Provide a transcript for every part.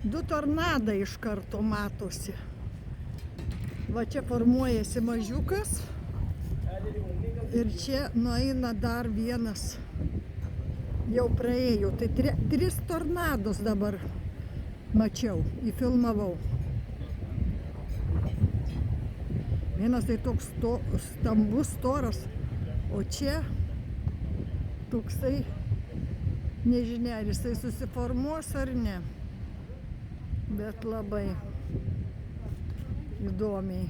Du tornadai iš karto matosi. Va čia formuojasi mažiukas. Ir čia nueina dar vienas. Jau praėjo. Tai 3 tornados dabar mačiau, įfilmavau. Vienas tai toks stambus, storas, o čia toksai, nežinia, ar jisai susiformuos ar ne, bet labai įdomiai.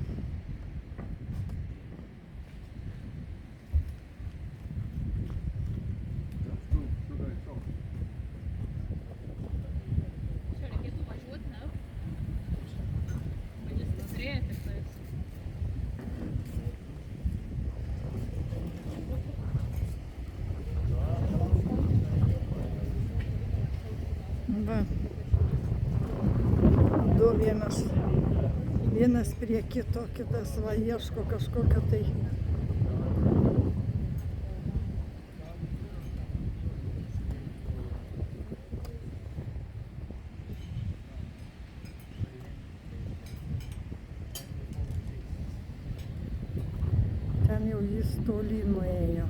Va. Du vienas prie kito, kitas va ieško kažkokio tai. Ten jau jis toli nuėjo.